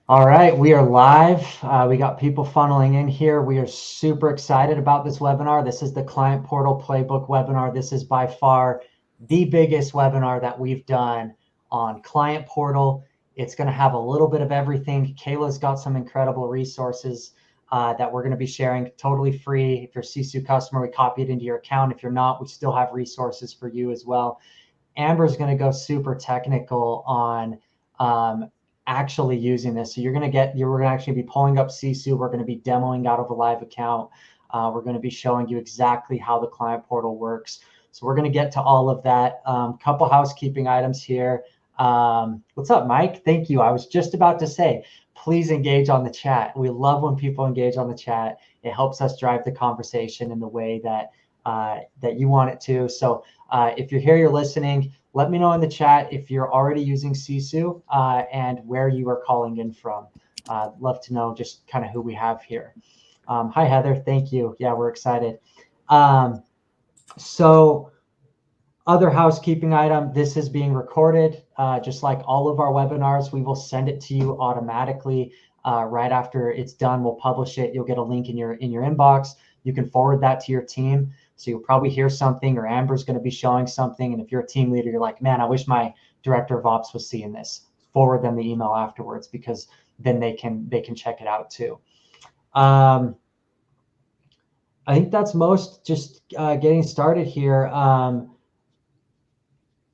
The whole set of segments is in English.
All right, we are live. We got people funneling in here. We are super excited about this webinar. This is the Client Portal Playbook webinar. This is by far the biggest webinar that we've done on Client Portal. It's going to have a little bit of everything. Kayla's got some incredible resources that we're going to be sharing totally free. If you're a Sisu customer, we copy it into your account. If you're not, we still have resources for you as well. Amber's going to go super technical on actually using this. So we're going to actually be pulling up Sisu. We're going to be demoing out of a live account. We're going to be showing you exactly how the client portal works. So we're going to get to all of that. Couple housekeeping items here. What's up, Mike? Thank you. I was just about to say, please engage on the chat. We love when people engage on the chat. It helps us drive the conversation in the way that that you want it to. So if you're here, you're listening, let me know in the chat if you're already using Sisu and where you are calling in from. Love to know just kind of who we have here. Hi, Heather. Thank you. Yeah, we're excited. So other housekeeping item, this is being recorded. Just like all of our webinars, we will send it to you automatically right after it's done. We'll publish it. You'll get a link in your inbox. You can forward that to your team. So you'll probably hear something, or Amber's going to be showing something. And if you're a team leader, you're like, man, I wish my director of ops was seeing this. Forward them the email afterwards, because then they can check it out too. I think that's most. Just getting started here.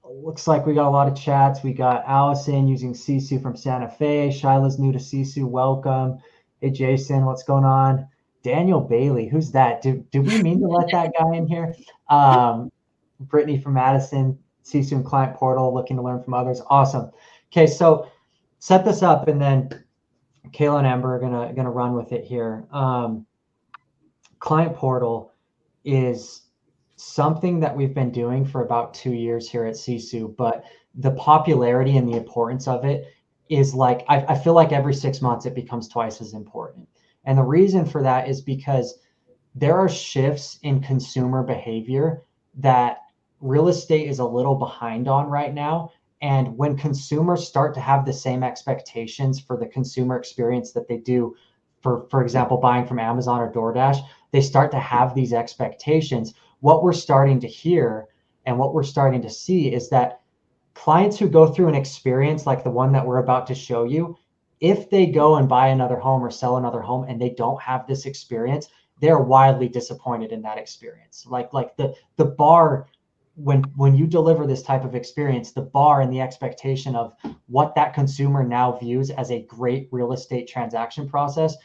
Looks like we got a lot of chats. We got Allison using Sisu from Santa Fe. Shyla's new to Sisu. Welcome. Hey, Jason, what's going on? Daniel Bailey, who's that? Did we mean to let that guy in here? Brittany from Madison, Sisu and Client Portal, looking to learn from others. Awesome. Okay, so set this up, and then Kayla and Amber are gonna run with it here. Client Portal is something that we've been doing for about 2 years here at Sisu, but the popularity and the importance of it is like, I feel like every 6 months it becomes twice as important. And the reason for that is because there are shifts in consumer behavior that real estate is a little behind on right now. And when consumers start to have the same expectations for the consumer experience that they do for example, buying from Amazon or DoorDash, they start to have these expectations. What we're starting to hear and what we're starting to see is that clients who go through an experience like the one that we're about to show you, if they go and buy another home or sell another home and they don't have this experience, they're wildly disappointed in that experience. Like the bar, when you deliver this type of experience, the bar and the expectation of what that consumer now views as a great real estate transaction process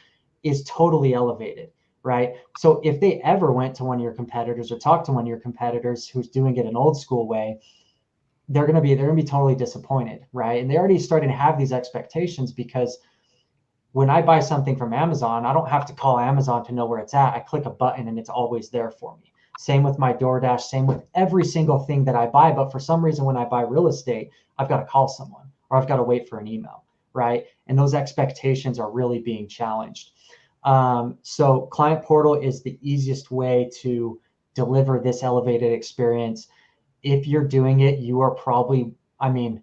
is totally elevated, right? So if they ever went to one of your competitors or talked to one of your competitors who's doing it an old school way, they're going to be totally disappointed, right? And they're already starting to have these expectations, because when I buy something from Amazon, I don't have to call Amazon to know where it's at. I click a button and it's always there for me. Same with my DoorDash, same with every single thing that I buy. But for some reason, when I buy real estate, I've got to call someone or I've got to wait for an email, right? And those expectations are really being challenged. So Client Portal is the easiest way to deliver this elevated experience. If you're doing it, you are probably, I mean,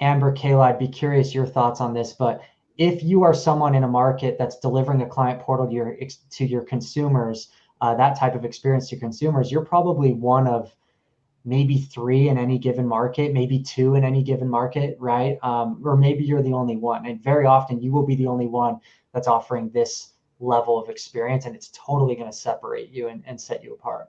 Amber, Kayla, I'd be curious your thoughts on this, but if you are someone in a market that's delivering a client portal to your consumers, that type of experience to consumers, you're probably one of maybe 3 in any given market, maybe 2 in any given market, right? Or maybe you're the only one. And very often you will be the only one that's offering this level of experience, and it's totally going to separate you and set you apart.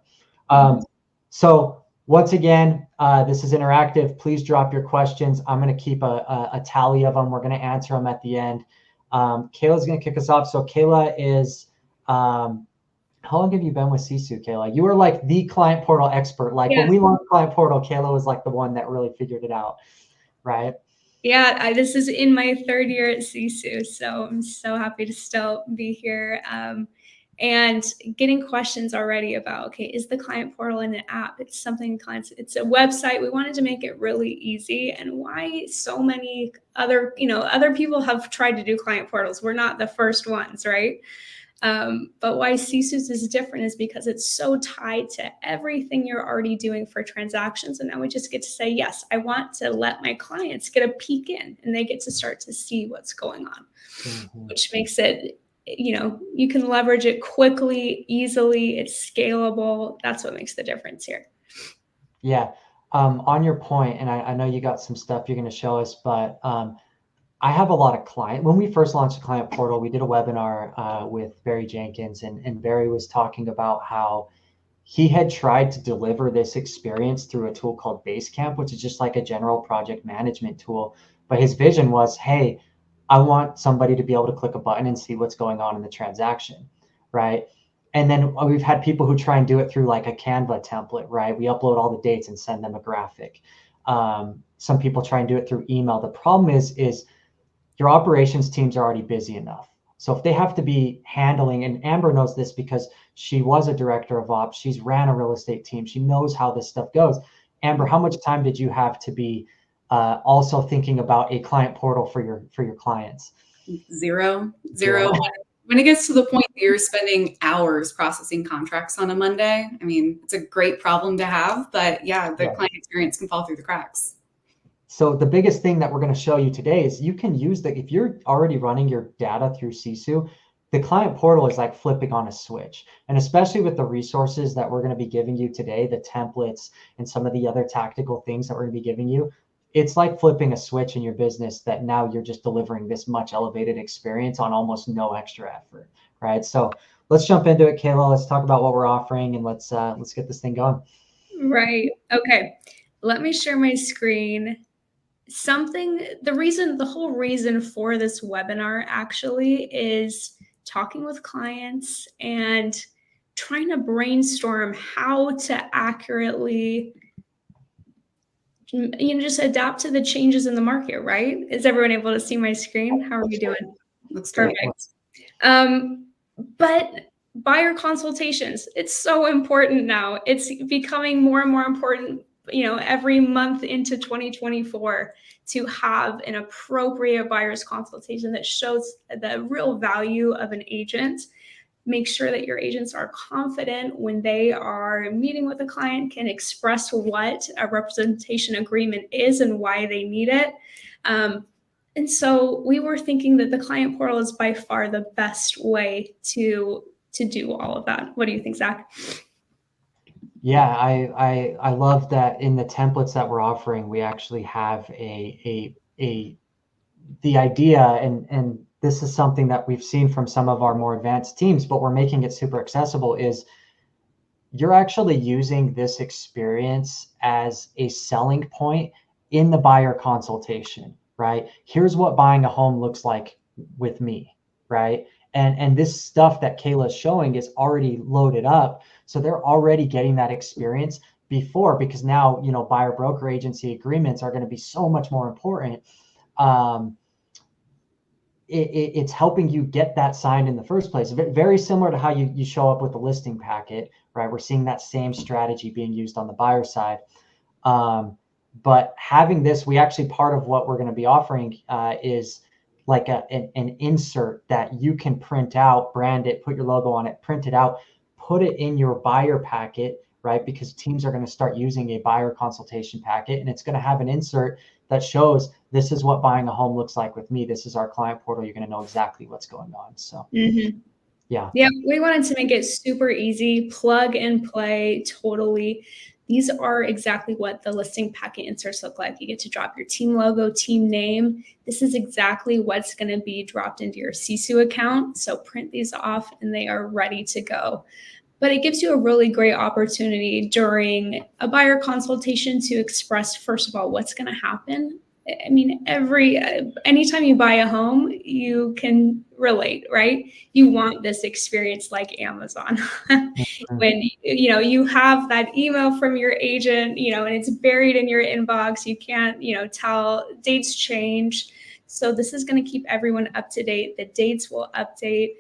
So once again, this is interactive. Please drop your questions. I'm going to keep a tally of them. We're going to answer them at the end. Kayla's going to kick us off. So Kayla is, how long have you been with Sisu, Kayla? You were like the client portal expert. Like when we launched Client Portal, Kayla was like the one that really figured it out, right? Yeah, this is in my 3rd year at Sisu, so I'm so happy to still be here. And getting questions already about, okay, is the client portal in an app? It's something clients, it's a website. We wanted to make it really easy. And why so many other people have tried to do client portals. We're not the first ones, right? But why Sisus is different is because it's so tied to everything you're already doing for transactions. And now we just get to say, yes, I want to let my clients get a peek in and they get to start to see what's going on, which makes it, you can leverage it quickly, easily, it's scalable. That's what makes the difference here. Yeah. On your point, and I know you got some stuff you're going to show us, but I have a lot of clients. When we first launched the client portal, we did a webinar with Barry Jenkins, and Barry was talking about how he had tried to deliver this experience through a tool called Basecamp, which is just like a general project management tool. But his vision was, hey, I want somebody to be able to click a button and see what's going on in the transaction, right? And then we've had people who try and do it through like a Canva template, right? We upload all the dates and send them a graphic. Some people try and do it through email. The problem is your operations teams are already busy enough. So if they have to be handling, and Amber knows this because she was a director of ops, she's ran a real estate team, she knows how this stuff goes. Amber, how much time did you have to be also thinking about a client portal for your clients? Zero. When it gets to the point that you're spending hours processing contracts on a Monday, I mean, it's a great problem to have, but yeah, the client experience can fall through the cracks. So the biggest thing that we're going to show you today is you can use if you're already running your data through Sisu, the client portal is like flipping on a switch. And especially with the resources that we're going to be giving you today, the templates and some of the other tactical things that we're going to be giving you, it's like flipping a switch in your business that now you're just delivering this much elevated experience on almost no extra effort, right? So let's jump into it, Kayla. Let's talk about what we're offering and let's get this thing going. Right. Okay. Let me share my screen. The whole reason for this webinar actually is talking with clients and trying to brainstorm how to accurately just adapt to the changes in the market, right? Is everyone able to see my screen? How are we doing? Looks perfect. But buyer consultations, it's so important now. It's becoming more and more important, every month into 2024 to have an appropriate buyer's consultation that shows the real value of an agent. Make sure that your agents are confident when they are meeting with a client, can express what a representation agreement is and why they need it. And so we were thinking that the client portal is by far the best way to do all of that. What do you think, Zach? Yeah, I love that in the templates that we're offering, we actually have the idea, and this is something that we've seen from some of our more advanced teams, but we're making it super accessible, is you're actually using this experience as a selling point in the buyer consultation, right? Here's what buying a home looks like with me, right? And this stuff that Kayla's showing is already loaded up. So they're already getting that experience before, because now, buyer broker agency agreements are going to be so much more important. It's helping you get that signed in the first place. Very similar to how you show up with the listing packet, right? We're seeing that same strategy being used on the buyer side. But having this, we actually, part of what we're going to be offering is like an insert that you can print out, brand it, put your logo on it, print it out, put it in your buyer packet, right? Because teams are going to start using a buyer consultation packet, and it's going to have an insert that shows this is what buying a home looks like with me. This is our client portal. You're going to know exactly what's going on. So yeah, we wanted to make it super easy, plug and play totally. These are exactly what the listing packet inserts look like. You get to drop your team logo, team name. This is exactly what's going to be dropped into your Sisu account. So print these off and they are ready to go. But it gives you a really great opportunity during a buyer consultation to express, first of all, what's going to happen. I mean, anytime you buy a home, you can relate, right? You want this experience like Amazon. When you have that email from your agent, and it's buried in your inbox, you can't, tell, dates change. So this is going to keep everyone up to date. The dates will update.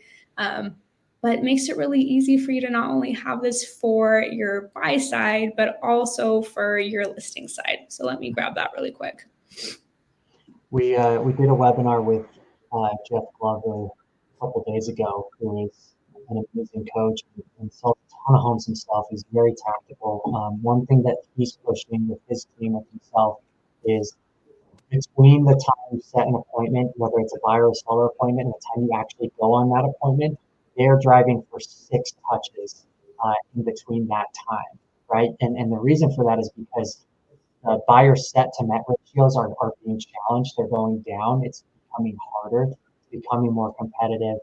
But it makes it really easy for you to not only have this for your buy side, but also for your listing side. So let me grab that really quick. We did a webinar with Jeff Glover a couple of days ago, who is an amazing coach and sells a ton of homes himself. He's very tactical. One thing that he's pushing with his team, with himself, is between the time you set an appointment, whether it's a buyer or seller appointment, and the time you actually go on that appointment, they're driving for 6 touches in between that time, right? And the reason for that is because the buyer set to net ratios are being challenged. They're going down. It's becoming harder. It's becoming more competitive.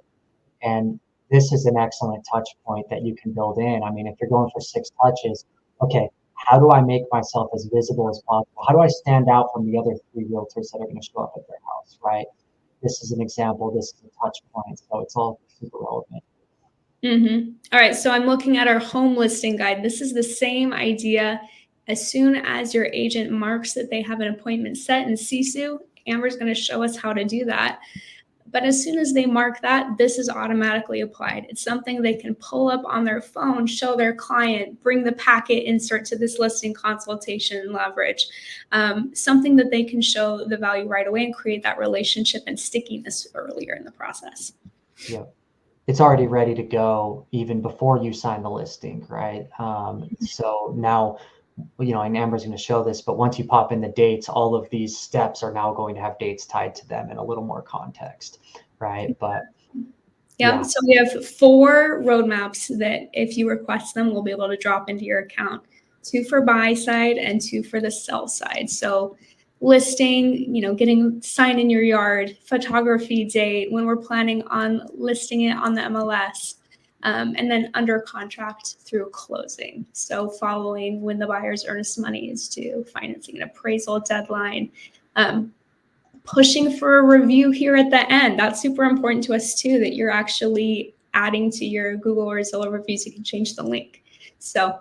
And this is an excellent touch point that you can build in. I mean, if you're going for 6 touches, okay, how do I make myself as visible as possible? How do I stand out from the other 3 realtors that are going to show up at their house, right? This is an example. This is a touch point. So it's all super relevant. All right, so I'm looking at our home listing guide. This is the same idea. As soon as your agent marks that they have an appointment set in Sisu, Amber's going to show us how to do that. But as soon as they mark that, this is automatically applied. It's something they can pull up on their phone, show their client, bring the packet insert to this listing consultation leverage, something that they can show the value right away and create that relationship and stickiness earlier in the process. Yeah. It's already ready to go even before you sign the listing, right? So now, and Amber's going to show this, but once you pop in the dates, all of these steps are now going to have dates tied to them in a little more context, right? But yeah. So we have 4 roadmaps that if you request them, we'll be able to drop into your account. 2 for buy side and 2 for the sell side. So listing, getting sign in your yard, photography date, when we're planning on listing it on the MLS, and then under contract through closing. So following when the buyer's earnest money is due, financing and appraisal deadline, pushing for a review here at the end. That's super important to us too, that you're actually adding to your Google or Zillow reviews. You can change the link. So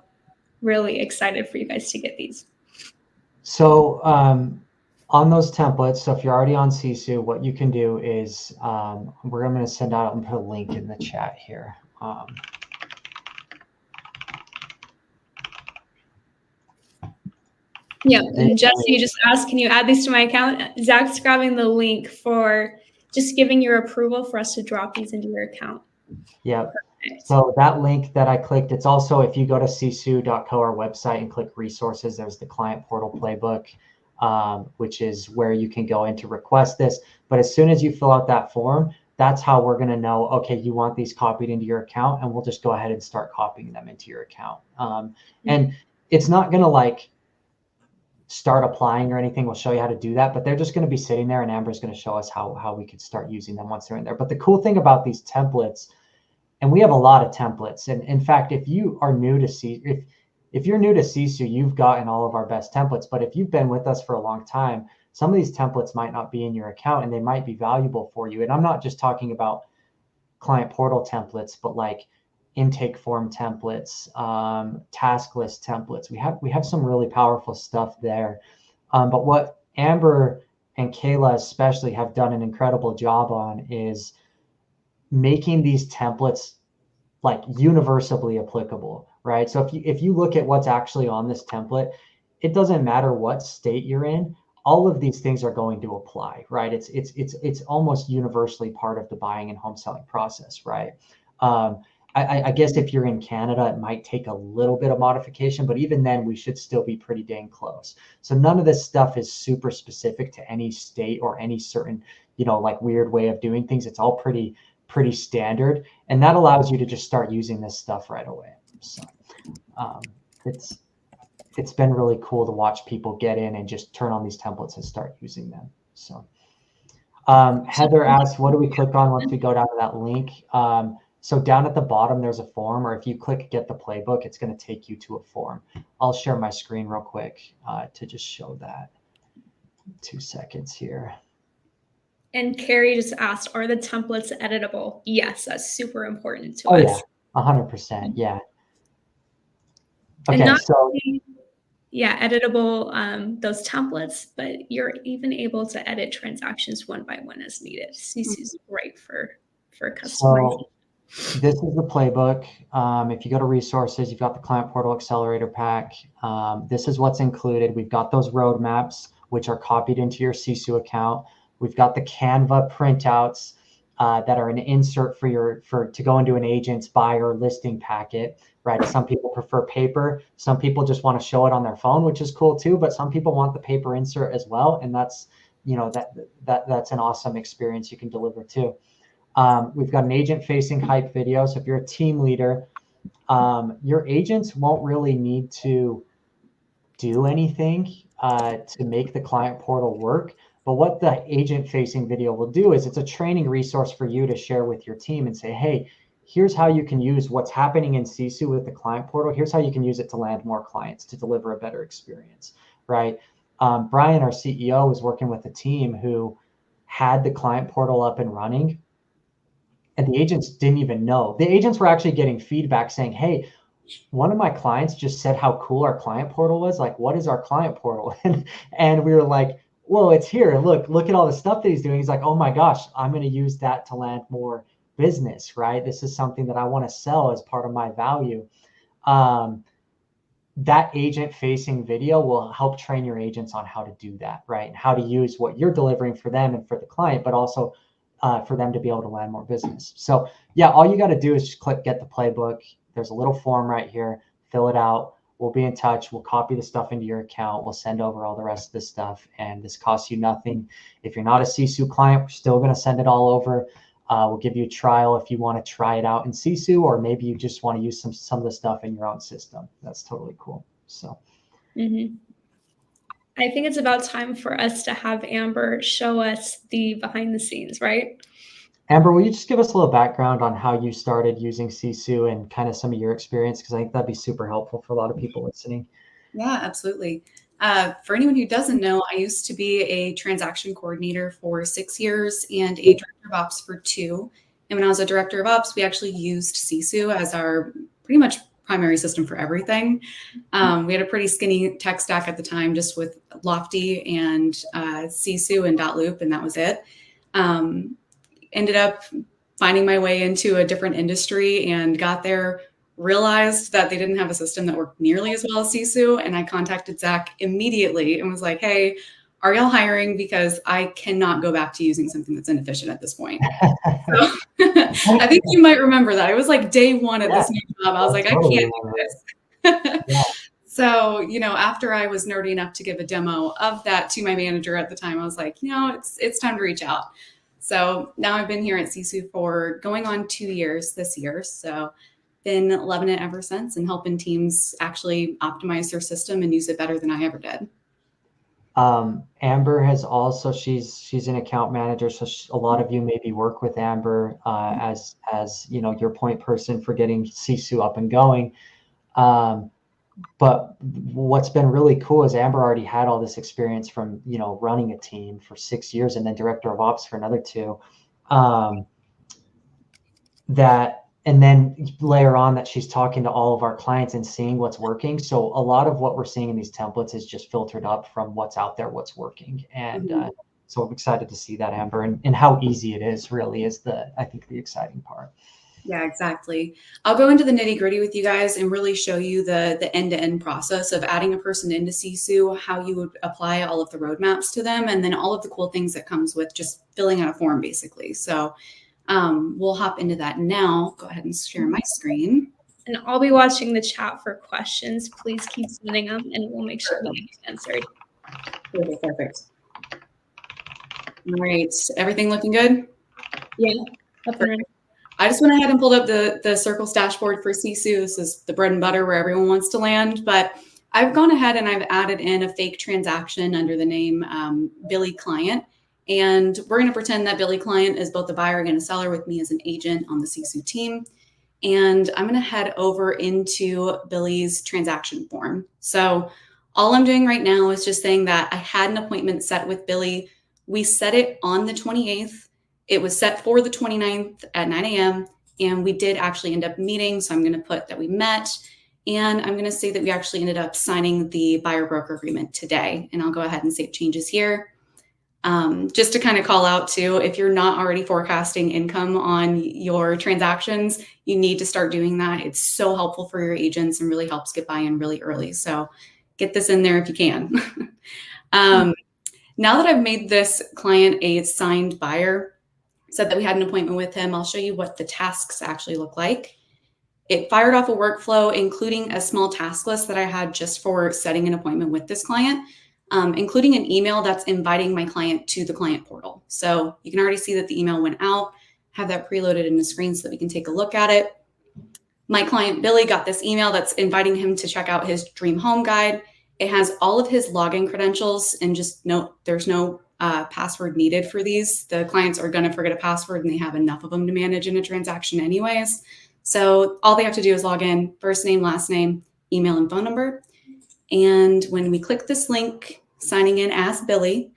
really excited for you guys to get these. So on those templates, so if you're already on Sisu, what you can do is I'm going to send out and put a link in the chat here. Yeah, and Jesse just asked, can you add these to my account? Zach's grabbing the link for just giving your approval for us to drop these into your account. Yeah. So that link that I clicked, it's also, if you go to sisu.co, our website, and click resources, there's the client portal playbook, which is where you can go in to request this. But as soon as you fill out that form, that's how we're going to know, okay, you want these copied into your account, and we'll just go ahead and start copying them into your account. And it's not going to start applying or anything. We'll show you how to do that, but they're just going to be sitting there, and Amber's going to show us how we could start using them once they're in there. But the cool thing about these templates, and we have a lot of templates, and in fact, if you are new to Sisu, if you're new to Sisu, you've gotten all of our best templates. But if you've been with us for a long time, some of these templates might not be in your account, and they might be valuable for you. And I'm not just talking about client portal templates, but like intake form templates, task list templates. We have some really powerful stuff there. But what Amber and Kayla especially have done an incredible job on is making these templates like universally applicable, right? So if you look at what's actually on this template, it doesn't matter what state you're in, all of these things are going to apply, right? It's almost universally part of the buying and home selling process, right? I guess if you're in Canada, it might take a little bit of modification, but even then we should still be pretty dang close. So none of this stuff is super specific to any state or any certain, like weird way of doing things. It's all pretty standard, and that allows you to just start using this stuff right away. So it's been really cool to watch people get in and just turn on these templates and start using them. So Heather asked, what do we click on once we go down to that link? So down at the bottom, there's a form, or if you click get the playbook, it's going to take you to a form. I'll share my screen real quick to just show that. 2 seconds here. And Carrie just asked, are the templates editable? Yes, that's super important to us. Yeah, 100%. Yeah. Okay, and so editable, those templates, but you're even able to edit transactions one by one as needed. Sisu is great for customizing. So this is the playbook. If you go to resources, you've got the client portal accelerator pack. This is what's included. We've got those roadmaps, which are copied into your Sisu account. We've got the Canva printouts. that are an insert to go into an agent's buyer listing packet, right? Some people prefer paper. Some people just want to show it on their phone, which is cool too. But some people want the paper insert as well, and that's that's an awesome experience you can deliver too. We've got an agent-facing hype video. So if you're a team leader, your agents won't really need to do anything to make the client portal work. But what the agent-facing video will do is it's a training resource for you to share with your team and say, hey, here's how you can use what's happening in Sisu with the client portal. Here's how you can use it to land more clients, to deliver a better experience, right? Brian, our CEO, was working with a team who had the client portal up and running, and the agents didn't even know. The agents were actually getting feedback saying, hey, one of my clients just said how cool our client portal was. Like, what is our client portal? And we were like, whoa, it's here. Look at all the stuff that he's doing. He's like, oh my gosh, I'm going to use that to land more business, right? This is something that I want to sell as part of my value. That agent-facing video will help train your agents on how to do that, right? And how to use what you're delivering for them and for the client, but also for them to be able to land more business. So yeah, all you got to do is just click get the playbook. There's a little form right here. Fill it out. We'll be in touch. We'll copy the stuff into your account. We'll send over all the rest of the stuff. And this costs you nothing. If you're not a Sisu client, we're still going to send it all over. We'll give you a trial if you want to try it out in Sisu, or maybe you just want to use some of the stuff in your own system. That's totally cool. So. Mm-hmm. I think it's about time for us to have Amber show us the behind the scenes, right? Amber, will you just give us a little background on how you started using Sisu and kind of some of your experience? Because I think that'd be super helpful for a lot of people listening. Yeah, absolutely. For anyone who doesn't know, I used to be a transaction coordinator for 6 years and a director of ops for 2. And when I was a director of ops, we actually used Sisu as our pretty much primary system for everything. We had a pretty skinny tech stack at the time, just with Lofty and Sisu and .loop, and that was it. Ended up finding my way into a different industry and got there, realized that they didn't have a system that worked nearly as well as Sisu. And I contacted Zach immediately and was like, hey, are y'all hiring? Because I cannot go back to using something that's inefficient at this point. So, I think you might remember that. It was like day one at this new job. I was like, I can't do this. Yeah. So, after I was nerdy enough to give a demo of that to my manager at the time, I was like, it's time to reach out. So now I've been here at Sisu for going on 2 years this year. So been loving it ever since and helping teams actually optimize their system and use it better than I ever did. Amber has also, she's an account manager. So a lot of you maybe work with Amber as your point person for getting Sisu up and going. But what's been really cool is Amber already had all this experience from, running a team for 6 years and then director of ops for another 2. And then layer on that she's talking to all of our clients and seeing what's working. So a lot of what we're seeing in these templates is just filtered up from what's out there, what's working. And so I'm excited to see that, Amber, and how easy it is really is I think the exciting part. Yeah, exactly. I'll go into the nitty gritty with you guys and really show you the end-to-end process of adding a person into Sisu, how you would apply all of the roadmaps to them, and then all of the cool things that comes with just filling out a form, basically. So we'll hop into that now. Go ahead and share my screen. And I'll be watching the chat for questions. Please keep sending them, and we'll make sure we get answered. Okay, perfect. All right, everything looking good? Yeah, up and running. I just went ahead and pulled up the Circles dashboard for Sisu. This is the bread and butter where everyone wants to land. But I've gone ahead and I've added in a fake transaction under the name Billy Client. And we're going to pretend that Billy Client is both a buyer and a seller with me as an agent on the Sisu team. And I'm going to head over into Billy's transaction form. So all I'm doing right now is just saying that I had an appointment set with Billy. We set it on the 28th. It was set for the 29th at 9 a.m. and we did actually end up meeting. So I'm going to put that we met, and I'm going to say that we actually ended up signing the buyer broker agreement today. And I'll go ahead and save changes here. Just to kind of call out too, if you're not already forecasting income on your transactions, you need to start doing that. It's so helpful for your agents and really helps get buy-in really early. So get this in there if you can. Now that I've made this client a signed buyer, said that we had an appointment with him. I'll show you what the tasks actually look like. It fired off a workflow, including a small task list that I had just for setting an appointment with this client, including an email that's inviting my client to the client portal. So you can already see that the email went out, have that preloaded in the screen so that we can take a look at it. My client, Billy, got this email that's inviting him to check out his dream home guide. It has all of his login credentials, and just note there's no password needed for these. The clients are going to forget a password and they have enough of them to manage in a transaction anyways. So all they have to do is log in, first name, last name, email, and phone number. And when we click this link, signing in as Billy,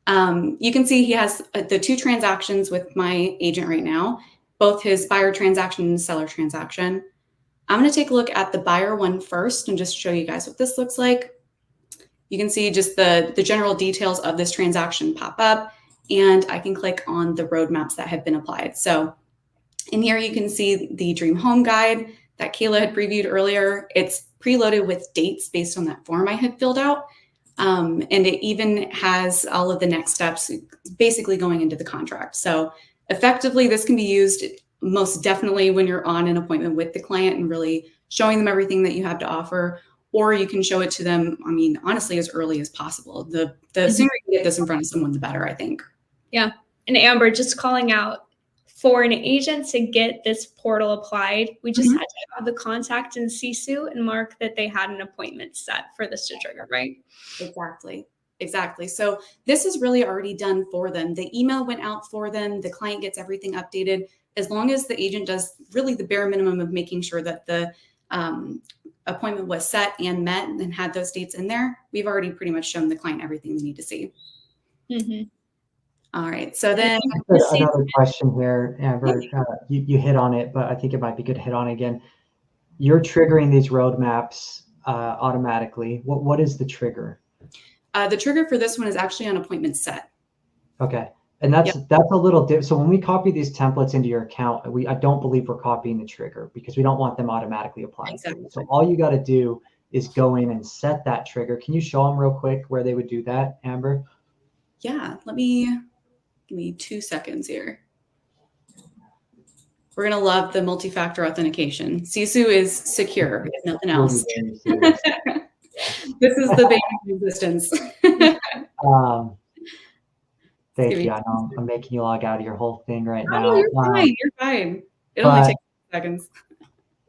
you can see he has the 2 transactions with my agent right now, both his buyer transaction and seller transaction. I'm going to take a look at the buyer one first and just show you guys what this looks like. You can see just the general details of this transaction pop up, and I can click on the roadmaps that have been applied. So in here, you can see the dream home guide that Kayla had previewed earlier. It's preloaded with dates based on that form I had filled out. And it even has all of the next steps basically going into the contract. So effectively, this can be used most definitely when you're on an appointment with the client and really showing them everything that you have to offer, or you can show it to them, I mean, honestly, as early as possible. The sooner you get this in front of someone, the better, I think. Yeah. And Amber, just calling out, for an agent to get this portal applied, we just had to have the contact in Sisu and mark that they had an appointment set for this to trigger, right? Exactly. So this is really already done for them. The email went out for them. The client gets everything updated. As long as the agent does really the bare minimum of making sure that the appointment was set and met and had those dates in there, we've already pretty much shown the client everything they need to see. Mm-hmm. All right. So then another question here, Amber, you hit on it, but I think it might be good to hit on again. You're triggering these roadmaps automatically. What is the trigger? The trigger for this one is actually on appointment set. Okay. And that's a little different. So when we copy these templates into your account, I don't believe we're copying the trigger because we don't want them automatically applying. Exactly. So all you got to do is go in and set that trigger. Can you show them real quick where they would do that, Amber? Yeah, give me 2 seconds here. We're going to love the multi-factor authentication. Sisu is secure, if nothing else. This is the baby of resistance. Thank you. I know I'm making you log out of your whole thing right now. You're fine. You're fine. It only takes seconds.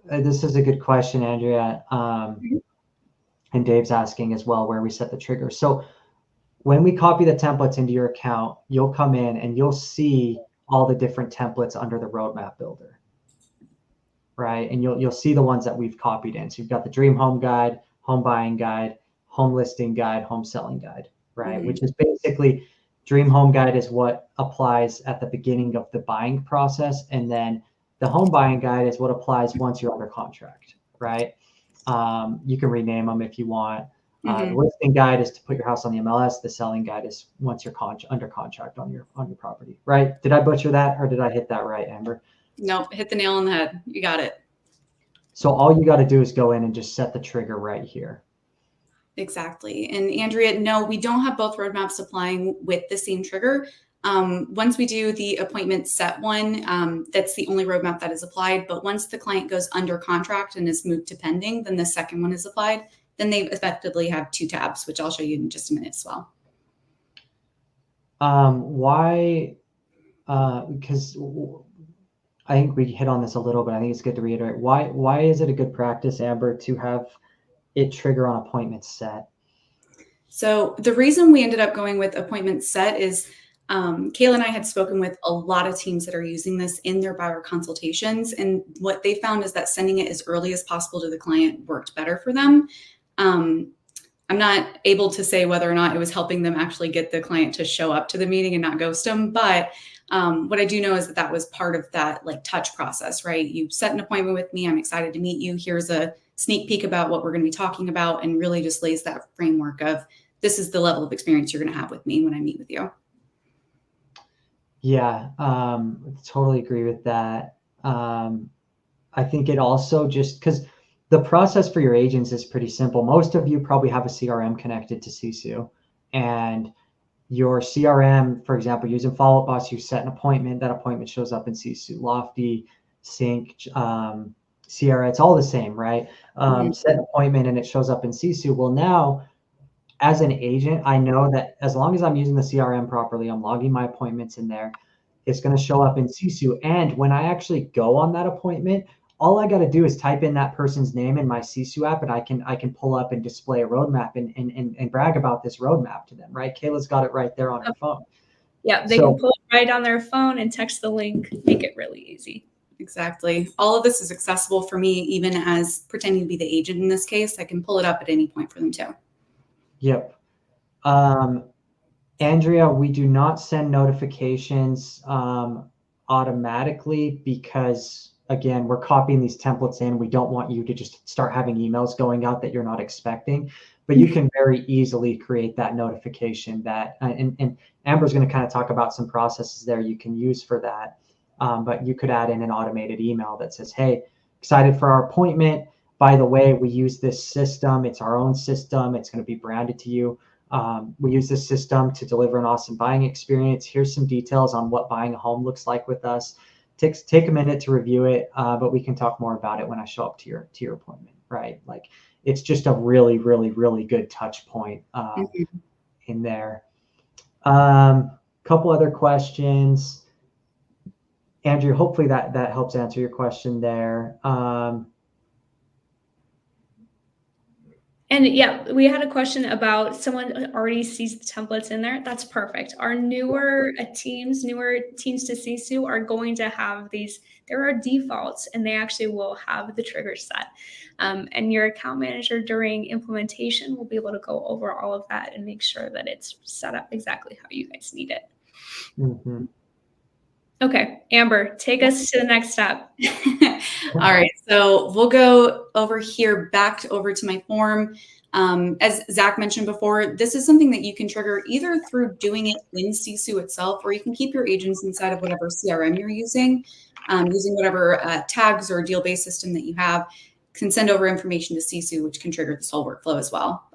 This is a good question, Andrea. And Dave's asking as well where we set the trigger. So when we copy the templates into your account, you'll come in and you'll see all the different templates under the roadmap builder, right? And you'll see the ones that we've copied in. So you've got the dream home guide, home buying guide, home listing guide, home selling guide, right? Which is basically dream home guide is what applies at the beginning of the buying process. And then the home buying guide is what applies once you're under contract, right? You can rename them if you want. The listing guide is to put your house on the MLS. The selling guide is once you're under contract on your property, right? Did I butcher that or did I hit that right, Amber? Nope, hit the nail on the head. You got it. So all you got to do is go in and just set the trigger right here. Exactly. And Andrea, no, we don't have both roadmaps applying with the same trigger. Once we do the appointment set one, that's the only roadmap that is applied. But once the client goes under contract and is moved to pending, then the second one is applied. Then they effectively have 2 tabs, which I'll show you in just a minute as well. Why? Because I think we hit on this a little bit. I think it's good to reiterate. Why is it a good practice, Amber, to have it trigger on appointment set? So the reason we ended up going with appointment set is Kayla and I had spoken with a lot of teams that are using this in their buyer consultations. And what they found is that sending it as early as possible to the client worked better for them. I'm not able to say whether or not it was helping them actually get the client to show up to the meeting and not ghost them. But what I do know is that was part of that touch process, right? You set an appointment with me. I'm excited to meet you. Here's a sneak peek about what we're going to be talking about, and really just lays that framework of this is the level of experience you're going to have with me when I meet with you. Yeah, totally agree with that. I think it also just because the process for your agents is pretty simple. Most of you probably have a CRM connected to Sisu, and your CRM, for example, using Follow Up Boss, you set an appointment. That appointment shows up in Sisu, Lofty, Sync, Sierra. It's all the same, right? Set an appointment and it shows up in Sisu. Well, now as an agent, I know that as long as I'm using the CRM properly, I'm logging my appointments in there. It's going to show up in Sisu. And when I actually go on that appointment, all I got to do is type in that person's name in my Sisu app, and I can pull up and display a roadmap and brag about this roadmap to them, right? Kayla's got it right there on her phone. Yeah, they can pull it right on their phone and text the link, make it really easy. Exactly. All of this is accessible for me, even as pretending to be the agent in this case. I can pull it up at any point for them too. Yep. Andrea, we do not send notifications automatically because, again, we're copying these templates in. We don't want you to just start having emails going out that you're not expecting, but you can very easily create that notification that, and Amber's going to kind of talk about some processes there you can use for that. But you could add in an automated email that says, hey, excited for our appointment. By the way, we use this system. It's our own system. It's going to be branded to you. We use this system to deliver an awesome buying experience. Here's some details on what buying a home looks like with us. Take a minute to review it, but we can talk more about it when I show up to your appointment, right? Like it's just a really, really, really good touch point in there. Couple other questions. Andrew, hopefully that helps answer your question there. And yeah, we had a question about someone already sees the templates in there. That's perfect. Our newer teams to Sisu are going to have these. There are defaults, and they actually will have the trigger set. And your account manager during implementation will be able to go over all of that and make sure that it's set up exactly how you guys need it. Mm-hmm. Okay, Amber, take us to the next step. All right, so we'll go over here over to my form. As Zach mentioned before, this is something that you can trigger either through doing it in Sisu itself, or you can keep your agents inside of whatever CRM you're using whatever tags or deal-based system that you have, can send over information to Sisu, which can trigger this whole workflow as well.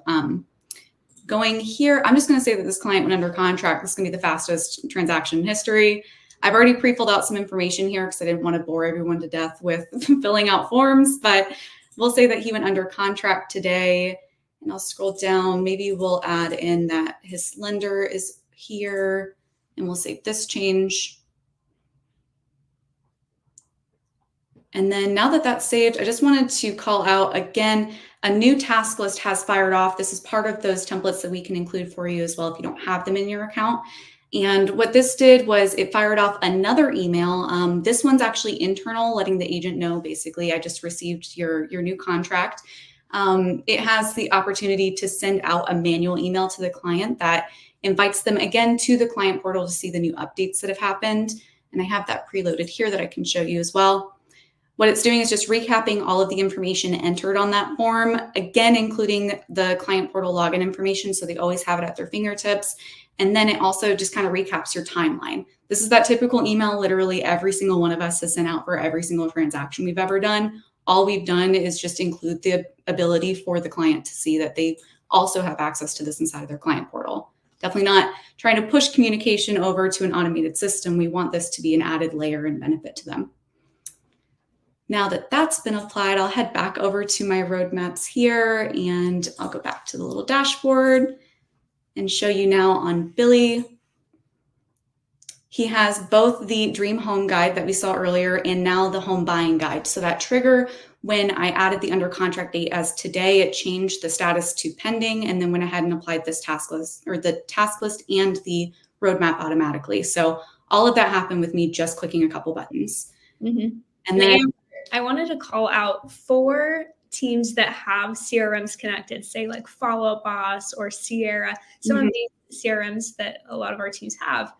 Going here, I'm just going to say that this client went under contract. This is going to be the fastest transaction in history. I've already pre-filled out some information here because I didn't want to bore everyone to death with filling out forms, but we'll say that he went under contract today. And I'll scroll down. Maybe we'll add in that his lender is here, and we'll save this change. And then now that that's saved, I just wanted to call out again, a new task list has fired off. This is part of those templates that we can include for you as well if you don't have them in your account. And what this did was it fired off another email. This one's actually internal, letting the agent know, basically, I just received your new contract. It has the opportunity to send out a manual email to the client that invites them again to the client portal to see the new updates that have happened. And I have that preloaded here that I can show you as well. What it's doing is just recapping all of the information entered on that form, again, including the client portal login information, so they always have it at their fingertips. And then it also just kind of recaps your timeline. This is that typical email literally every single one of us has sent out for every single transaction we've ever done. All we've done is just include the ability for the client to see that they also have access to this inside of their client portal. Definitely not trying to push communication over to an automated system. We want this to be an added layer and benefit to them. Now that that's been applied, I'll head back over to my roadmaps here, and I'll go back to the little dashboard and show you now on Billy. He has both the dream home guide that we saw earlier and now the home buying guide. So that trigger, when I added the under contract date as today, it changed the status to pending, and then went ahead and applied this task list, or the task list and the roadmap automatically. So all of that happened with me just clicking a couple buttons. Mm-hmm. And then I wanted to call out for teams that have CRMs connected, say like Follow Up Boss or Sierra, some of these CRMs that a lot of our teams have.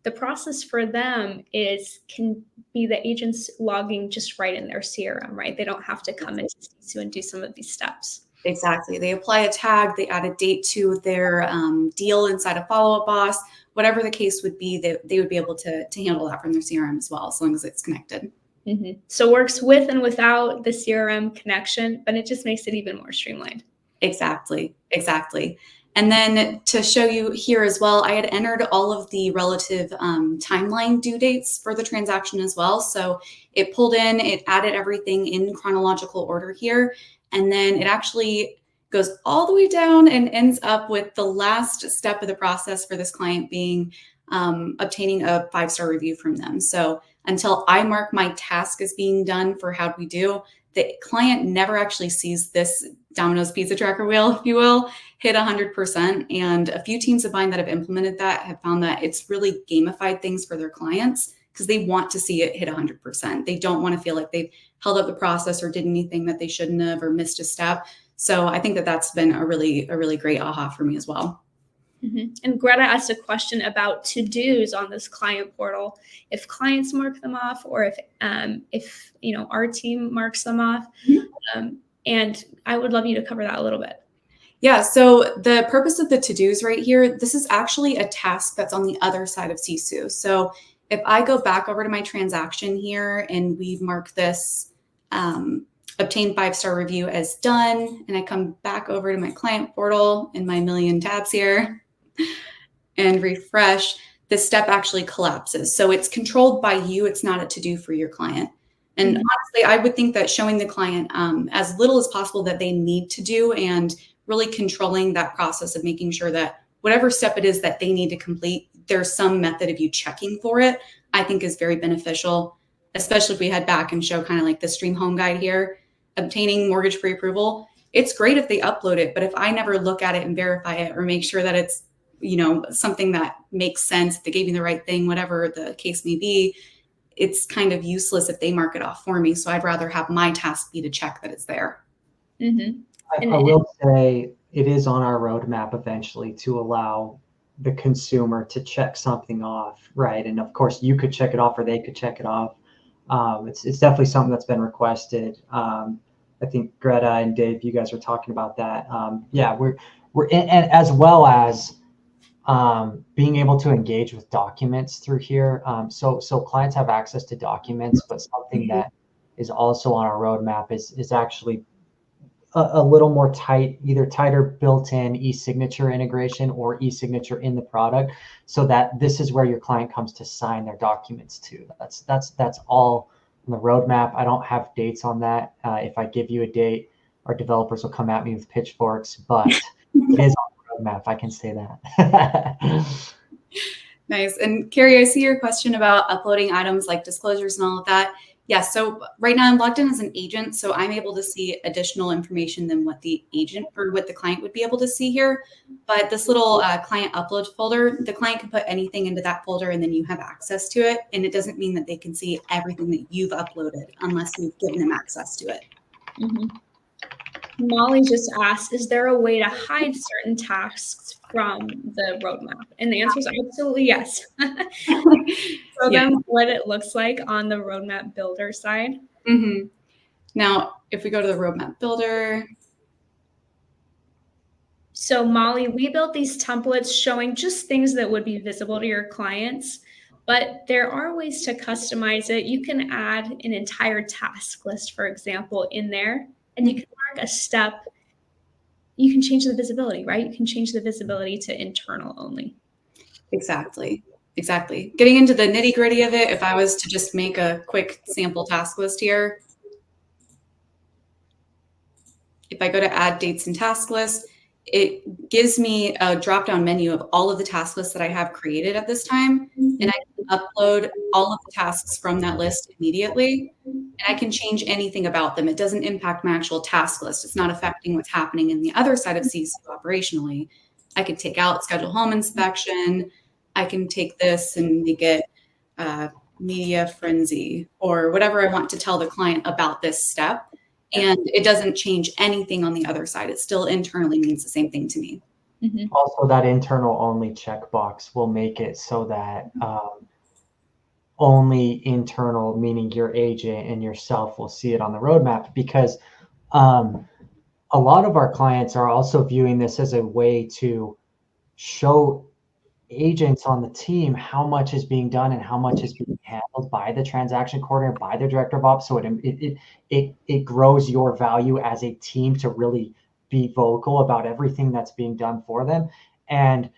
The process for them can be the agents logging just right in their CRM, right? They don't have to come into Sisu and do some of these steps. Exactly. They apply a tag, they add a date to their deal inside of Follow Up Boss, whatever the case would be, they would be able to handle that from their CRM as well, as long as it's connected. Mm-hmm. So works with and without the CRM connection, but it just makes it even more streamlined. Exactly. And then to show you here as well, I had entered all of the relative timeline due dates for the transaction as well. So it pulled in, it added everything in chronological order here. And then it actually goes all the way down and ends up with the last step of the process for this client being obtaining a 5-star review from them. So until I mark my task as being done for how we do, the client never actually sees this Domino's pizza tracker wheel, if you will, hit 100%. And a few teams of mine that have implemented that have found that it's really gamified things for their clients because they want to see it hit 100%. They don't want to feel like they've held up the process or did anything that they shouldn't have or missed a step. So I think that that's been a really great aha for me as well. Mm-hmm. And Greta asked a question about to-dos on this client portal. If clients mark them off, or if our team marks them off, and I would love you to cover that a little bit. Yeah. So the purpose of the to-dos right here, this is actually a task that's on the other side of Sisu. So if I go back over to my transaction here and we mark this obtain 5-star review as done, and I come back over to my client portal in my million tabs here and refresh, this step actually collapses. So it's controlled by you. It's not a to-do for your client. And honestly, I would think that showing the client as little as possible that they need to do and really controlling that process of making sure that whatever step it is that they need to complete, there's some method of you checking for it, I think is very beneficial, especially if we head back and show kind of like the stream home guide here, obtaining mortgage pre-approval. It's great if they upload it, but if I never look at it and verify it or make sure that it's, something that makes sense, if they gave me the right thing, whatever the case may be, it's kind of useless if they mark it off for me. So I'd rather have my task be to check that it's there. Mm-hmm. I will say it is on our roadmap eventually to allow the consumer to check something off, right? And of course, you could check it off or they could check it off. It's definitely something that's been requested. I think Greta and Dave, you guys were talking about that. Yeah, we're in, and as well as being able to engage with documents through here. So clients have access to documents, but something that is also on our roadmap is actually a little more either tighter built-in e-signature integration or e-signature in the product, so that this is where your client comes to sign their documents to. That's all on the roadmap. I don't have dates on that. If I give you a date, our developers will come at me with pitchforks, but it is on the roadmap. I can say that. Nice. And Carrie, I see your question about uploading items like disclosures and all of that. Yeah, so right now I'm logged in as an agent, so I'm able to see additional information than what the agent or what the client would be able to see here. But this little client upload folder, the client can put anything into that folder and then you have access to it. And it doesn't mean that they can see everything that you've uploaded unless you've given them access to it. Mm-hmm. Molly just asked, is there a way to hide certain tasks from the roadmap? And the answer is absolutely yes. So then what it looks like on the roadmap builder side. Mm-hmm. Now, if we go to the roadmap builder. So Molly, we built these templates showing just things that would be visible to your clients, but there are ways to customize it. You can add an entire task list, for example, in there, and you can mark a step. You can change the visibility, right? You can change the visibility to internal only. Exactly. Getting into the nitty gritty of it, if I was to just make a quick sample task list here, if I go to add dates and task lists, it gives me a drop-down menu of all of the task lists that I have created at this time. And I can upload all of the tasks from that list immediately. And I can change anything about them. It doesn't impact my actual task list. It's not affecting what's happening in the other side of Sisu operationally. I could take out schedule home inspection. I can take this and make it media frenzy or whatever I want to tell the client about this step. And it doesn't change anything on the other side. It still internally means the same thing to me. Mm-hmm. Also, that internal only checkbox will make it so that only internal, meaning your agent and yourself, will see it on the roadmap, because a lot of our clients are also viewing this as a way to show agents on the team how much is being done and how much is being handled by the transaction coordinator, by the director of ops. So it grows your value as a team to really be vocal about everything that's being done for them. And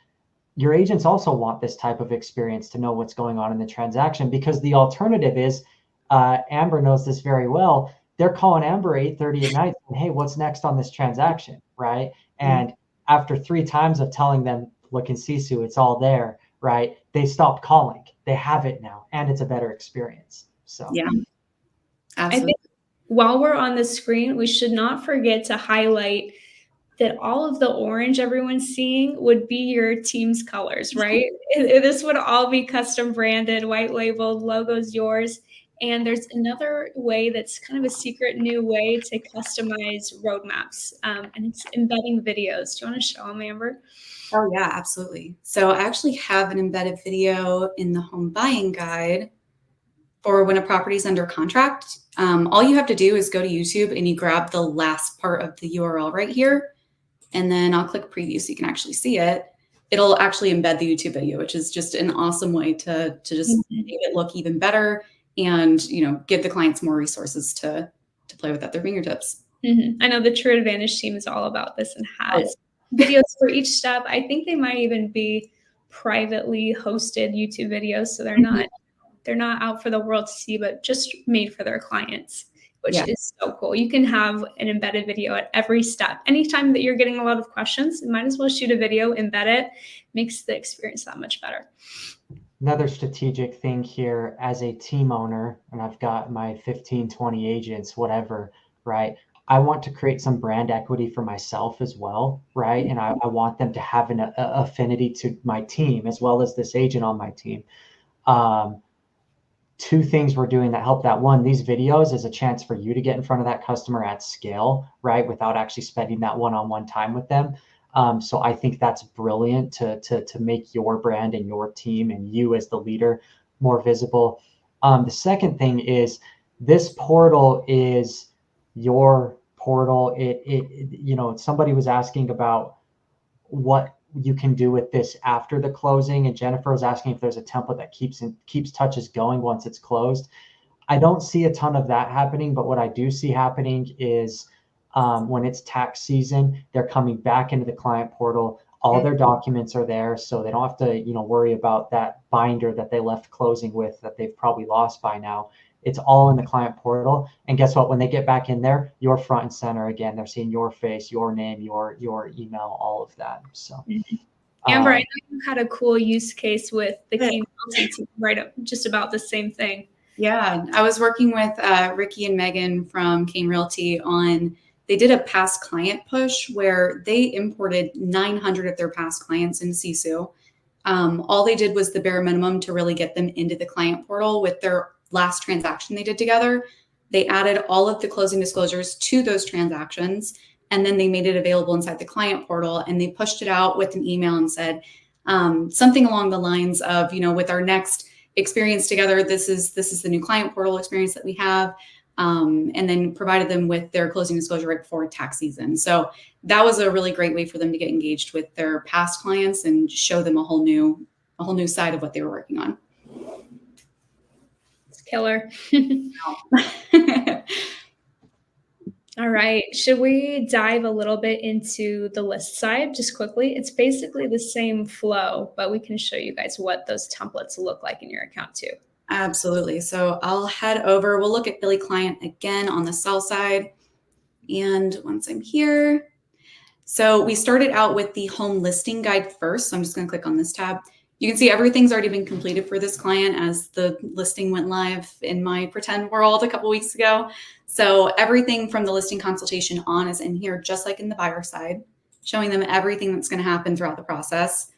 your agents also want this type of experience to know what's going on in the transaction, because the alternative is, Amber knows this very well. They're calling Amber 8:30 at night saying, hey, what's next on this transaction, right? And after 3 times of telling them, look in Sisu, it's all there, right? They stopped calling. They have it now, and it's a better experience. So Yeah, I absolutely. think while we're on the screen, we should not forget to highlight that all of the orange everyone's seeing would be your team's colors, right? This would all be custom branded, white labeled, logos yours. And there's another way that's kind of a secret new way to customize roadmaps, and it's embedding videos. Do you want to show them, Amber? Oh, yeah, absolutely. So I actually have an embedded video in the home buying guide for when a property is under contract. All you have to do is go to YouTube and you grab the last part of the URL right here. And then I'll click preview so you can actually see it. It'll actually embed the YouTube video, which is just an awesome way to just make it look even better and, you know, give the clients more resources to play with at their fingertips. I know the True Advantage team is all about this and has videos for each step. I think they might even be privately hosted YouTube videos, so they're not out for the world to see, but just made for their clients, which is so cool. You can have an embedded video at every step. Anytime that you're getting a lot of questions, you might as well shoot a video, embed it, makes the experience that much better. Another strategic thing here as a team owner, and I've got my 15, 20 agents, whatever, right? I want to create some brand equity for myself as well, right? And I want them to have an affinity to my team as well as this agent on my team. 2 things we're doing that help that. One, these videos is a chance for you to get in front of that customer at scale, right? Without actually spending that one-on-one time with them. So I think that's brilliant to make your brand and your team and you as the leader more visible. The second thing is this portal is your portal. You know, somebody was asking about what you can do with this after the closing, and Jennifer was asking if there's a template that keeps touches going once it's closed. I don't see a ton of that happening, but what I do see happening is when it's tax season, they're coming back into the client portal. All their documents are there, so they don't have to, you know, worry about that binder that they left closing with that they've probably lost by now. It's all in the client portal. And guess what? When they get back in there, you're front and center again. They're seeing your face, your name, your email, all of that. So, Amber, I know you had a cool use case with the Kane Realty team, right up just about the same thing. Yeah, I was working with Ricky and Megan from Kane Realty on, they did a past client push where they imported 900 of their past clients into Sisu. All they did was the bare minimum to really get them into the client portal with their last transaction they did together. They added all of the closing disclosures to those transactions, and then they made it available inside the client portal, and they pushed it out with an email and said something along the lines of, you know, with our next experience together, this is the new client portal experience that we have, and then provided them with their closing disclosure right before tax season. So that was a really great way for them to get engaged with their past clients and show them a whole new side of what they were working on. Killer. All right. Should we dive a little bit into the list side just quickly? It's basically the same flow, but we can show you guys what those templates look like in your account too. Absolutely. So I'll head over. We'll look at Billy Client again on the sell side. And once I'm here, so we started out with the home listing guide first. So I'm just going to click on this tab. You can see everything's already been completed for this client as the listing went live in my pretend world a couple weeks ago. So everything from the listing consultation on is in here, just like in the buyer side, showing them everything that's going to happen throughout the process.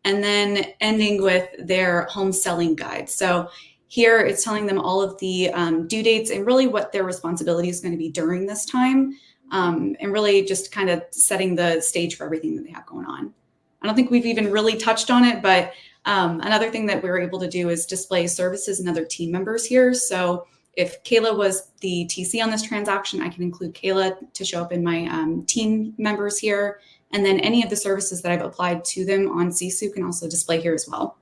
And then ending with their home selling guide. So here it's telling them all of the due dates and really what their responsibility is going to be during this time. And really just kind of setting the stage for everything that they have going on. I don't think we've even really touched on it, but another thing that we were able to do is display services and other team members here. So if Kayla was the TC on this transaction, I can include Kayla to show up in my team members here. And then any of the services that I've applied to them on Sisu can also display here as well.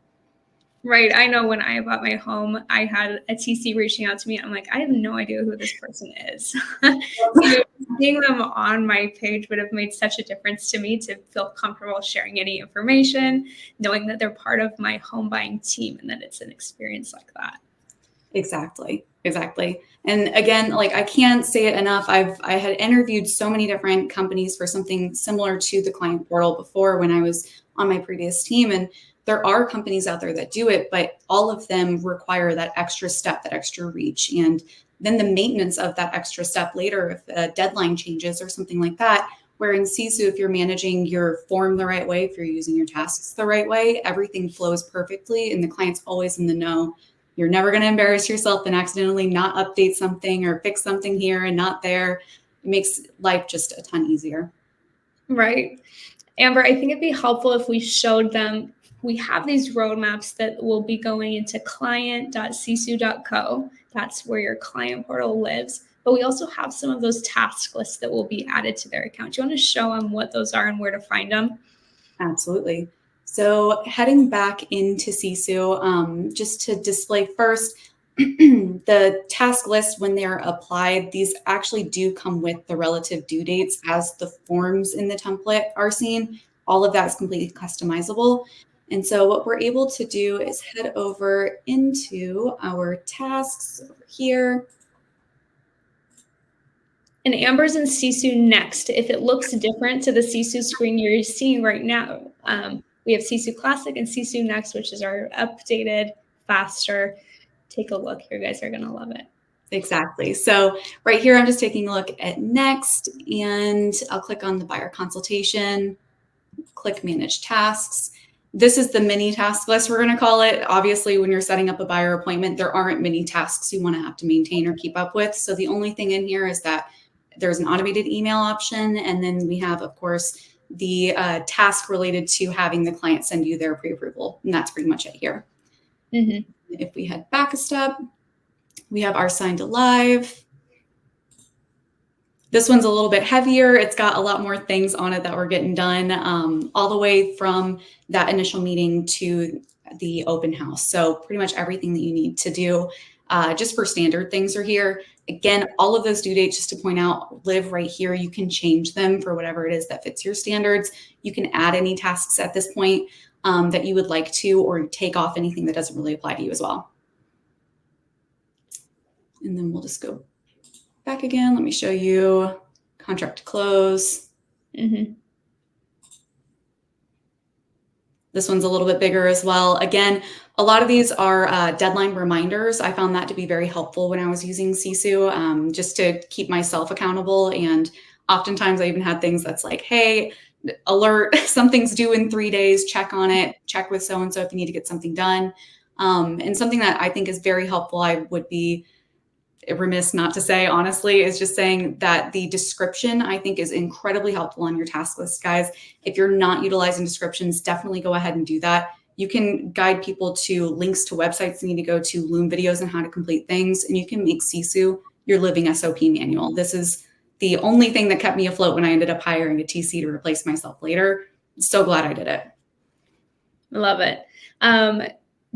Right. I know when I bought my home, I had a TC reaching out to me. I'm like, I have no idea who this person is. So seeing them on my page would have made such a difference to me to feel comfortable sharing any information, knowing that they're part of my home buying team and that it's an experience like that. Exactly. And again, like I can't say it enough. I had interviewed so many different companies for something similar to the client portal before when I was on my previous team. And there are companies out there that do it, but all of them require that extra step, that extra reach. And then the maintenance of that extra step later, if a deadline changes or something like that, where in Sisu, if you're managing your form the right way, if you're using your tasks the right way, everything flows perfectly and the client's always in the know. You're never going to embarrass yourself and accidentally not update something or fix something here and not there. It makes life just a ton easier. Right. Amber, I think it'd be helpful if we showed them, we have these roadmaps that will be going into client.sisu.co. That's where your client portal lives. But we also have some of those task lists that will be added to their account. Do you want to show them what those are and where to find them? Absolutely. So heading back into Sisu, just to display first, the task list, when they're applied, these actually do come with the relative due dates as the forms in the template are seen. All of that is completely customizable. And so what we're able to do is head over into our tasks over here. And Amber's in Sisu Next. If it looks different to the Sisu screen you're seeing right now, we have Sisu Classic and Sisu Next, which is our updated, faster. Take a look. You guys are going to love it. Exactly. So right here, I'm just taking a look at Next, and I'll click on the buyer consultation, click Manage Tasks. This is the mini task list, we're going to call it. Obviously, when you're setting up a buyer appointment, there aren't many tasks you want to have to maintain or keep up with. So the only thing in here is that there's an automated email option. And then we have, of course, the task related to having the client send you their pre-approval. And that's pretty much it here. Mm-hmm. If we head back a step, we have our Sign to Live. This one's a little bit heavier. It's got a lot more things on it that we're getting done, all the way from that initial meeting to the open house. So pretty much everything that you need to do just for standard things are here. Again, all of those due dates, just to point out, live right here. You can change them for whatever it is that fits your standards. You can add any tasks at this point that you would like to, or take off anything that doesn't really apply to you as well. And then we'll just go back again. Let me show you contract to close. Mm-hmm. This one's a little bit bigger as well. Again, a lot of these are deadline reminders. I found that to be very helpful when I was using Sisu, just to keep myself accountable. And oftentimes I even had things that's like, hey, alert, something's due in 3 days, check on it, check with so-and-so if you need to get something done. And something that I think is very helpful, I would be remiss not to say, honestly, is just saying that the description, I think, is incredibly helpful on your task list, guys. If you're not utilizing descriptions, definitely go ahead and do that. You can guide people to links to websites they need to go to, Loom videos on how to complete things, and you can make Sisu your living SOP manual. This is the only thing that kept me afloat when I ended up hiring a TC to replace myself later. So glad I did it. Love it.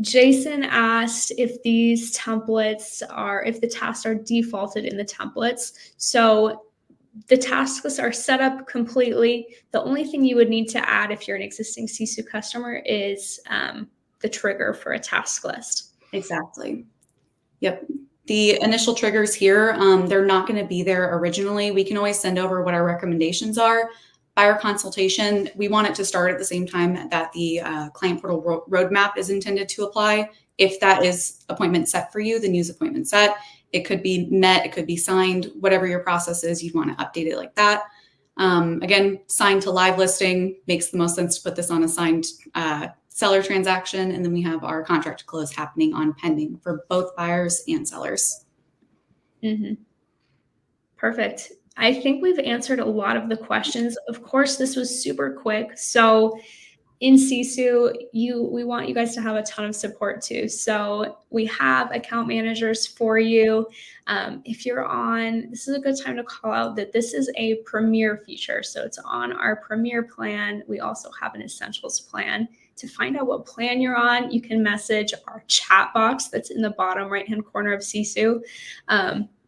Jason asked if these templates are, if the tasks are defaulted in the templates. So the task lists are set up completely. The only thing you would need to add if you're an existing Sisu customer is the trigger for a task list. Exactly. Yep. The initial triggers here, they're not going to be there originally. We can always send over what our recommendations are. Buyer consultation, we want it to start at the same time that the client portal roadmap is intended to apply. If that is appointment set for you, then use appointment set. It could be met, it could be signed, whatever your process is, you'd want to update it like that. Again, signed to live listing, makes the most sense to put this on a signed seller transaction. And then we have our contract to close happening on pending for both buyers and sellers. Mm-hmm. Perfect. I think we've answered a lot of the questions. Of course, this was super quick. So in Sisu, we want you guys to have a ton of support too. So we have account managers for you. If you're on, this is a good time to call out that this is a premier feature. So it's on our premier plan. We also have an essentials plan. To find out what plan you're on, you can message our chat box that's in the bottom right-hand corner of Sisu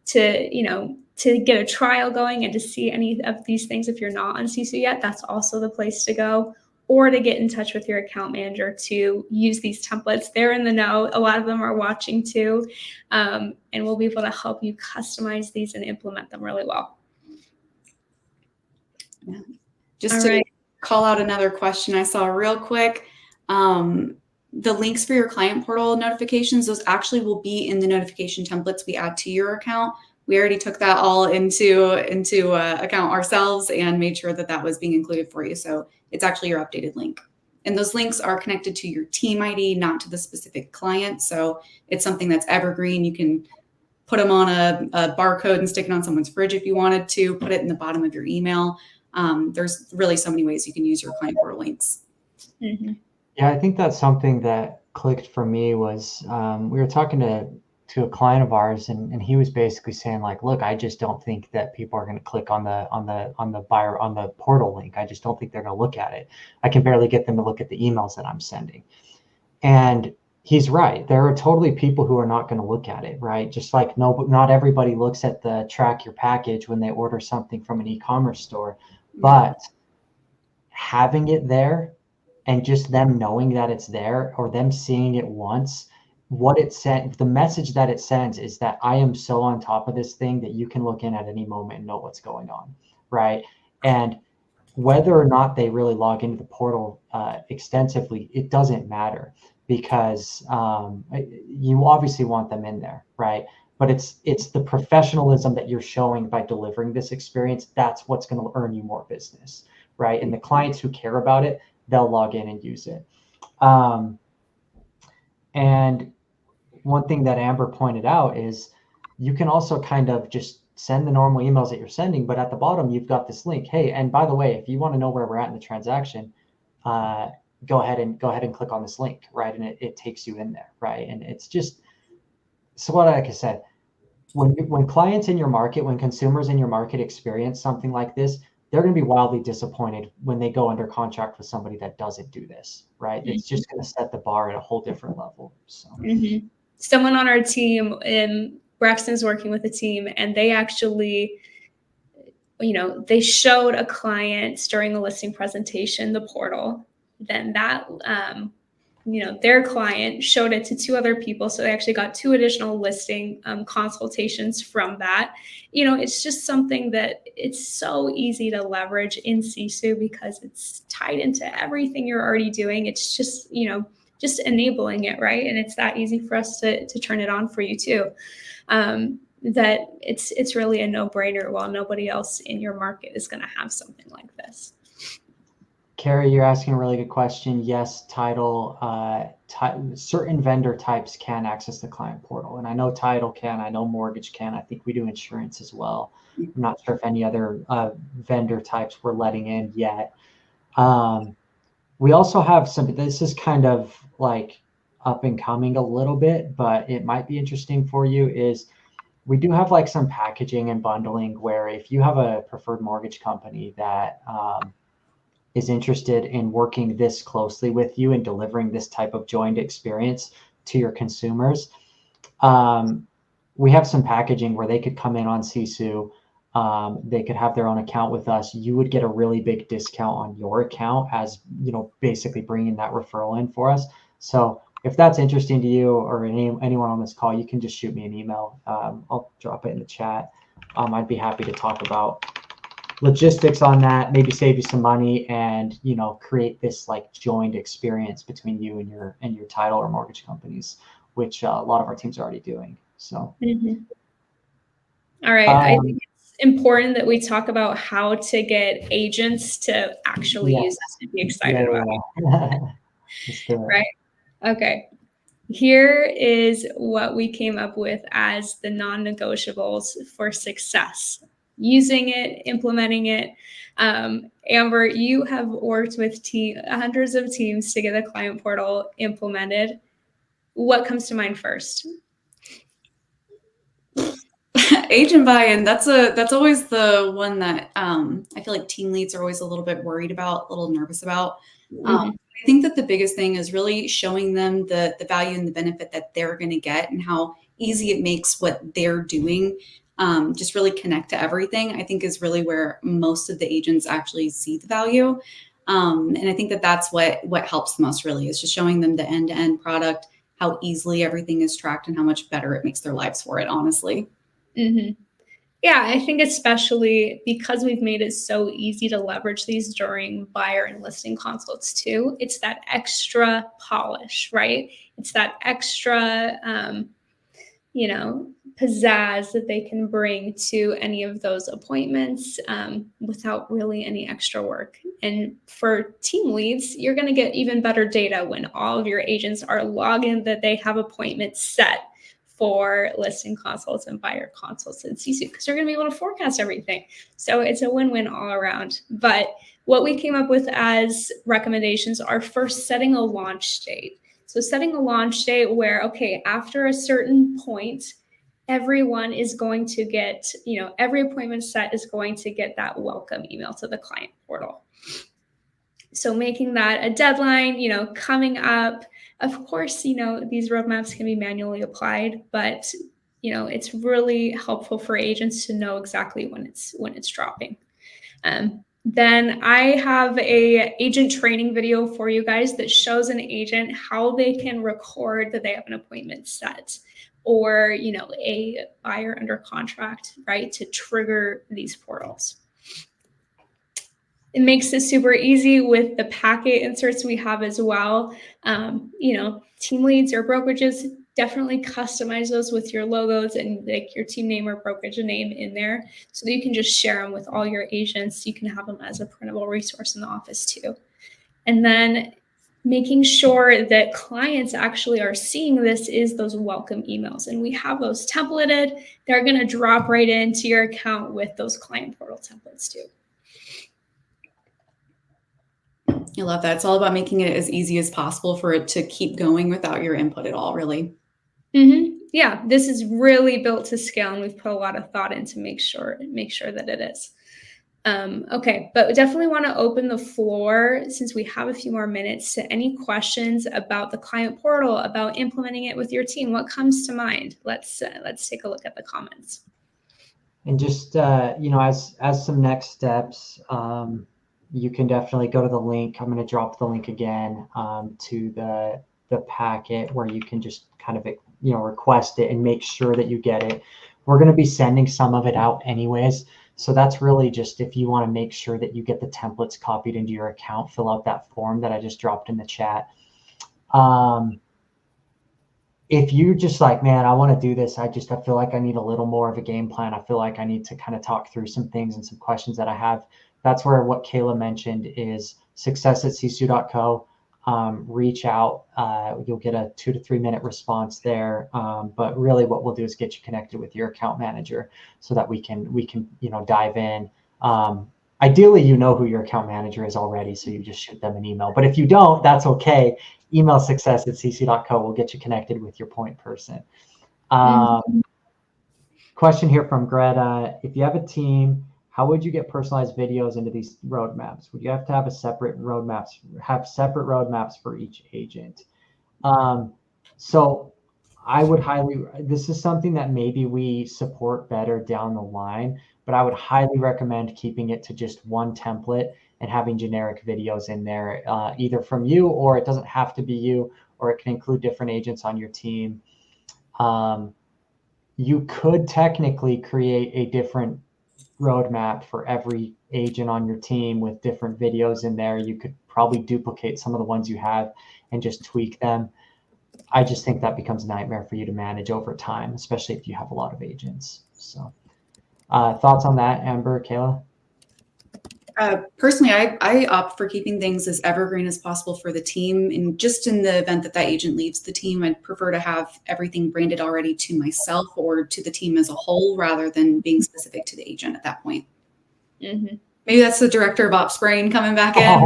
to, to get a trial going and to see any of these things if you're not on Sisu yet, that's also the place to go. Or to get in touch with your account manager to use these templates. They're in the know. A lot of them are watching too. And we'll be able to help you customize these and implement them really well. Yeah. Just to call out another question I saw real quick. The links for your client portal notifications, those actually will be in the notification templates we add to your account. We already took that all into account ourselves and made sure that that was being included for you. So it's actually your updated link. And those links are connected to your team ID, not to the specific client. So it's something that's evergreen. You can put them on a barcode and stick it on someone's fridge if you wanted to, put it in the bottom of your email. There's really so many ways you can use your client portal links. Mm-hmm. Yeah, I think that's something that clicked for me was we were talking to a client of ours, and he was basically saying like, look, I just don't think that people are going to click on the portal link. I just don't think they're going to look at it. I can barely get them to look at the emails that I'm sending. And he's right. There are totally people who are not going to look at it, right? Just like not everybody looks at the track your package when they order something from an e-commerce store, but having it there and just them knowing that it's there or them seeing it once, what it sent, the message that it sends is that I am so on top of this thing that you can look in at any moment and know what's going on, right? And whether or not they really log into the portal extensively, it doesn't matter, because you obviously want them in there, right? But it's the professionalism that you're showing by delivering this experience. That's what's going to earn you more business, right? And the clients who care about it, they'll log in and use it. And one thing that Amber pointed out is you can also kind of just send the normal emails that you're sending, but at the bottom, you've got this link. Hey, and by the way, if you want to know where we're at in the transaction, go ahead and click on this link, right? And it takes you in there, right? And it's just, so what, like I said, when clients in your market, when consumers in your market experience something like this, they're going to be wildly disappointed when they go under contract with somebody that doesn't do this, right? It's just going to set the bar at a whole different level. So someone on our team, Braxton's working with a team, and they actually, they showed a client during a listing presentation the portal. Then that their client showed it to 2 other people. So they actually got 2 additional listing consultations from that. It's just something that it's so easy to leverage in Sisu because it's tied into everything you're already doing. It's just, just enabling it, right? And it's that easy for us to turn it on for you too. That it's really a no-brainer, while nobody else in your market is going to have something like this. Carrie, you're asking a really good question. Yes, title, certain vendor types can access the client portal. And I know title can, I know mortgage can. I think we do insurance as well. I'm not sure if any other vendor types we're letting in yet. We also have this is kind of like up and coming a little bit, but it might be interesting for you, is we do have like some packaging and bundling where if you have a preferred mortgage company that is interested in working this closely with you and delivering this type of joined experience to your consumers, we have some packaging where they could come in on Sisu. They could have their own account with us. You would get a really big discount on your account as, basically bringing that referral in for us. So if that's interesting to you or anyone on this call, you can just shoot me an email. I'll drop it in the chat. I'd be happy to talk about logistics on that, maybe save you some money, and create this like joined experience between you and your title or mortgage companies, which a lot of our teams are already doing. So all right, I think it's important that we talk about how to get agents to actually use this and be excited about it. Let's do it. Right? Okay. Here is what we came up with as the non-negotiables for success. Using it, implementing it. Amber, you have worked with hundreds of teams to get the client portal implemented. What comes to mind first? Agent buy-in. That's always the one that I feel like team leads are always a little bit worried about, a little nervous about. I think that the biggest thing is really showing them the value and the benefit that they're going to get and how easy it makes what they're doing just really connect to everything, I think is really where most of the agents actually see the value. And I think that that's what helps the most really is just showing them the end-to-end product, how easily everything is tracked and how much better it makes their lives for it, honestly. Mm-hmm. Yeah, I think especially because we've made it so easy to leverage these during buyer and listing consults too, it's that extra polish, right? It's that extra, pizzazz that they can bring to any of those appointments without really any extra work. And for team leads, you're going to get even better data when all of your agents are logged in that they have appointments set for listing consults and buyer consults in Sisu, because you're going to be able to forecast everything. So it's a win-win all around. But what we came up with as recommendations are first setting a launch date. So setting a launch date where, okay, after a certain point, everyone is going to get, every appointment set is going to get that welcome email to the client portal. So making that a deadline, coming up. Of course, these roadmaps can be manually applied, but it's really helpful for agents to know exactly when it's dropping. Then I have a agent training video for you guys that shows an agent how they can record that they have an appointment set, or a buyer under contract, right, to trigger these portals. It makes it super easy with the packet inserts we have as well. Team leads or brokerages, definitely customize those with your logos and like your team name or brokerage name in there so that you can just share them with all your agents. You can have them as a printable resource in the office too. And then making sure that clients actually are seeing this is those welcome emails. And we have those templated. They're going to drop right into your account with those client portal templates too. I love that. It's all about making it as easy as possible for it to keep going without your input at all, really. Mm-hmm. Yeah, this is really built to scale, and we've put a lot of thought into make sure that it is. Okay, but we definitely want to open the floor, since we have a few more minutes, to any questions about the client portal, about implementing it with your team. What comes to mind? Let's take a look at the comments. And just as some next steps, you can definitely go to the link. I'm going to drop the link again to the packet where you can just kind of request it and make sure that you get it. We're going to be sending some of it out anyways. So that's really just if you want to make sure that you get the templates copied into your account, fill out that form that I just dropped in the chat. If you just like, man, I want to do this, I feel like I need a little more of a game plan. I feel like I need to kind of talk through some things and some questions that I have. That's where what Kayla mentioned is success@sisu.co. Reach out. You'll get a 2 to 3 minute response there. But really what we'll do is get you connected with your account manager so that we can dive in. Ideally, who your account manager is already, so you just shoot them an email. But if you don't, that's okay. Email success@sisu.co. We'll get you connected with your point person. Question here from Greta. If you have a team, how would you get personalized videos into these roadmaps? Would you have to have separate roadmaps for each agent? So I would this is something that maybe we support better down the line, but I would highly recommend keeping it to just one template and having generic videos in there, either from you, or it doesn't have to be you, or it can include different agents on your team. You could technically create a different roadmap for every agent on your team with different videos in there. You could probably duplicate some of the ones you have and just tweak them. I just think that becomes a nightmare for you to manage over time, especially if you have a lot of agents. So thoughts on that, Amber, Kayla? Personally, I opt for keeping things as evergreen as possible for the team. And just in the event that agent leaves the team, I'd prefer to have everything branded already to myself or to the team as a whole, rather than being specific to the agent at that point. Mm-hmm. Maybe that's the director of ops brain coming back in.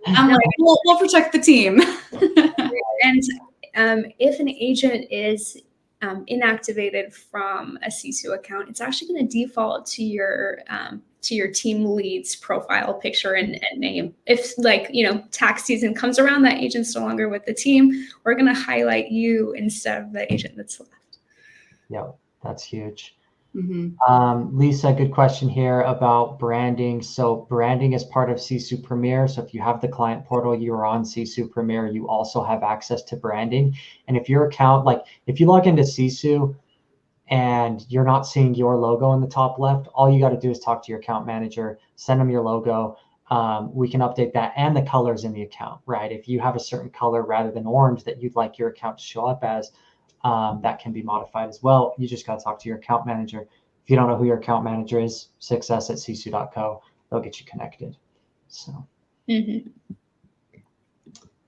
I'm like, we'll protect the team. And if an agent is inactivated from a Sisu account, it's actually going to default to your team lead's profile picture and name. If tax season comes around, that agent's no longer with the team, we're going to highlight you instead of the agent that's left. Yeah, that's huge. Lisa, good question here about branding. So branding is part of Sisu Premier. So if you have the client portal, you're on Sisu Premier, you also have access to branding. And if your account, like if you log into Sisu and you're not seeing your logo in the top left, all you got to do is talk to your account manager, send them your logo. We can update that and the colors in the account, right? If you have a certain color rather than orange that you'd like your account to show up as, that can be modified as well. You just got to talk to your account manager. If you don't know who your account manager is, success@sisu.co. They'll get you connected. So.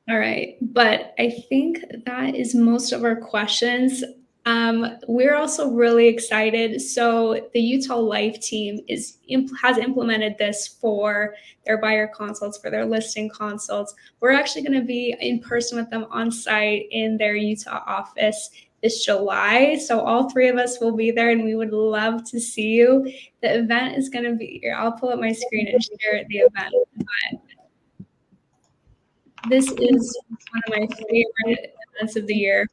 All right. But I think that is most of our questions. We're also really excited. So the Utah Life team has implemented this for their buyer consults, for their listing consults. We're actually going to be in person with them on site in their Utah office this July. So all three of us will be there and we would love to see you. The event is going to be here. I'll pull up my screen and share the event. But this is one of my favorite events of the year.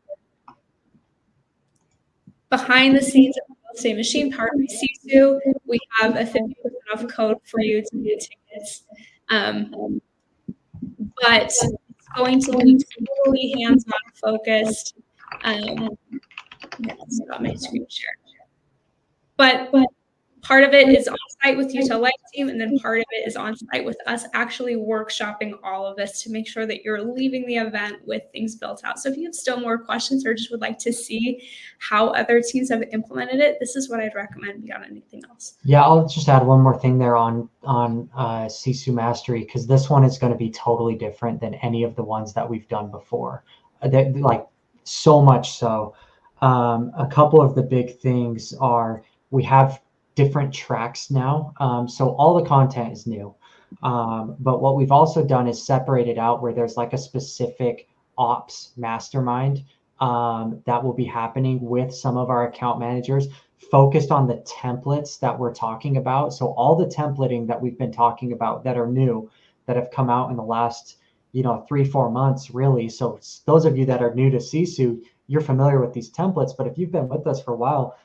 Behind the scenes of Real Estate Machine powered by Sisu, we have a 50% off code for you to get tickets. But it's going to be totally hands-on focused. Let's stop my screen share. But part of it is on site with Utah Life team, and then part of it is on site with us actually workshopping all of this to make sure that you're leaving the event with things built out. So if you have still more questions or just would like to see how other teams have implemented it, this is what I'd recommend beyond anything else. Yeah, I'll just add one more thing there on Sisu Mastery, because this one is going to be totally different than any of the ones that we've done before. Like so much so. A couple of the big things are we have different tracks now. So all the content is new. But what we've also done is separated out where there's like a specific ops mastermind that will be happening with some of our account managers focused on the templates that we're talking about. So all the templating that we've been talking about that are new, that have come out in the last, 3-4 months, really. So those of you that are new to Sisu, you're familiar with these templates, but if you've been with us for a while,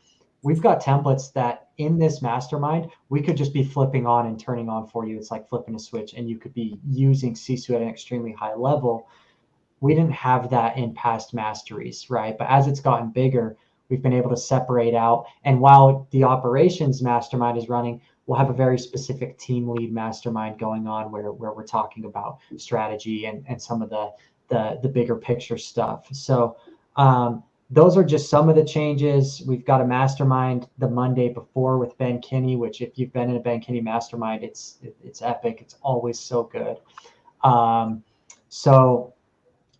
we've got templates that in this mastermind, we could just be flipping on and turning on for you. It's like flipping a switch and you could be using Sisu at an extremely high level. We didn't have that in past masteries, right? But as it's gotten bigger, we've been able to separate out. And while the operations mastermind is running, we'll have a very specific team lead mastermind going on where we're talking about strategy and some of the bigger picture stuff. So those are just some of the changes. We've got a mastermind the Monday before with Ben Kinney, which if you've been in a Ben Kinney mastermind, it's epic. It's always so good. So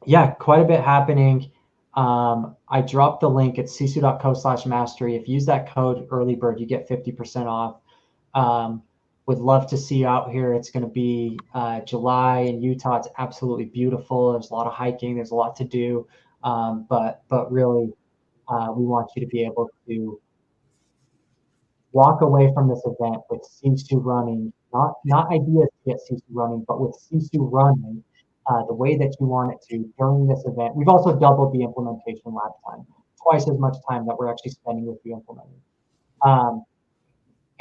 yeah, quite a bit happening. I dropped the link at sisu.co/mastery. If you use that code earlybird, you get 50% off. Would love to see you out here. It's going to be July in Utah. It's absolutely beautiful. There's a lot of hiking. There's a lot to do. But really, we want you to be able to walk away from this event with Sisu running, not ideas to get Sisu running, but with Sisu running the way that you want it to during this event. We've also doubled the implementation lap time, twice as much time that we're actually spending with you implementing.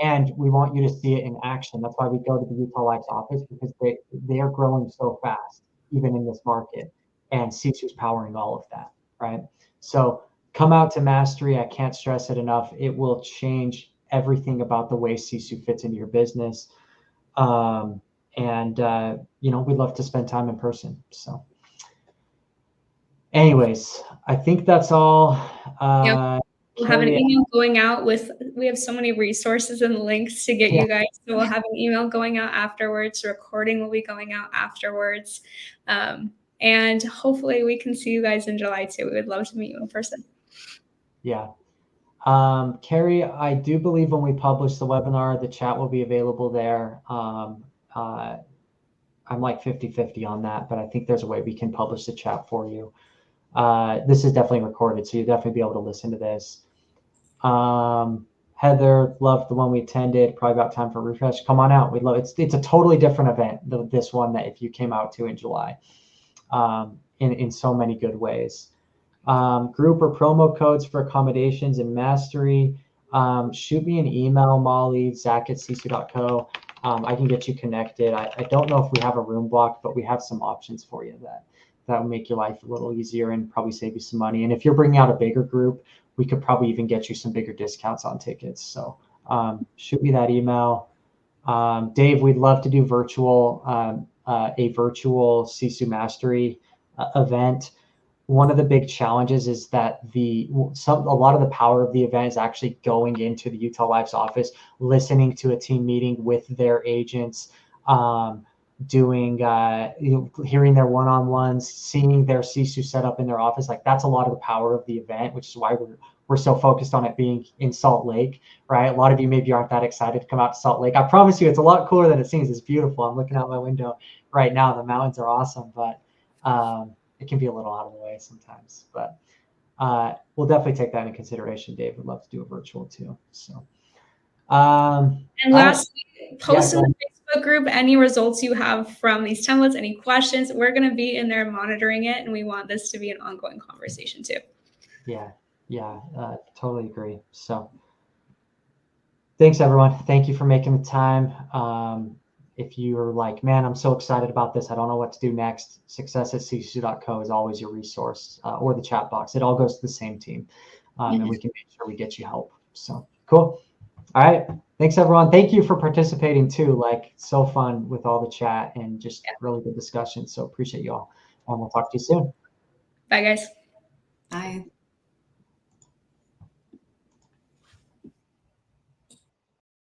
And we want you to see it in action. That's why we go to the Utah Life's office, because they are growing so fast, even in this market. And Sisu is powering all of that, right? So come out to Mastery. I can't stress it enough. It will change everything about the way Sisu fits into your business. We'd love to spend time in person. So anyways, I think that's all. Yep. We'll have an email going out we have so many resources and links to get you guys. So we'll have an email going out afterwards. Recording will be going out afterwards. And hopefully we can see you guys in July too. We would love to meet you in person. Yeah. Carrie, I do believe when we publish the webinar, the chat will be available there. I'm like 50-50 on that, but I think there's a way we can publish the chat for you. This is definitely recorded, so you'll definitely be able to listen to this. Heather, loved the one we attended. Probably about time for a refresh. Come on out. We'd love it. It's a totally different event, this one that if you came out to in July, in so many good ways. Group or promo codes for accommodations and Mastery. shoot me an email, Molly, zach@sisu.co. I can get you connected. I don't know if we have a room block, but we have some options for you that will make your life a little easier and probably save you some money. And if you're bringing out a bigger group, we could probably even get you some bigger discounts on tickets. So shoot me that email. Dave, we'd love to do a virtual Sisu Mastery event. One of the big challenges is that a lot of the power of the event is actually going into the Utah Life's office, listening to a team meeting with their agents, doing hearing their one-on-ones, seeing their Sisu set up in their office. Like that's a lot of the power of the event, which is why we're so focused on it being in Salt Lake, right? A lot of you maybe aren't that excited to come out to Salt Lake. I promise you, it's a lot cooler than it seems. It's beautiful. I'm looking out my window right now. The mountains are awesome, but it can be a little out of the way sometimes. But we'll definitely take that into consideration. Dave would love to do a virtual too. So, and lastly, post in the Facebook group any results you have from these templates, any questions. We're going to be in there monitoring it, and we want this to be an ongoing conversation too. Yeah, totally agree. So thanks, everyone. Thank you for making the time. If you're like, man, I'm so excited about this, I don't know what to do next, success@sisu.co is always your resource, or the chat box. It all goes to the same team, and we can make sure we get you help. So cool. All right. Thanks, everyone. Thank you for participating too. Like, so fun with all the chat and just really good discussion. So appreciate you all. And we'll talk to you soon. Bye, guys. Bye.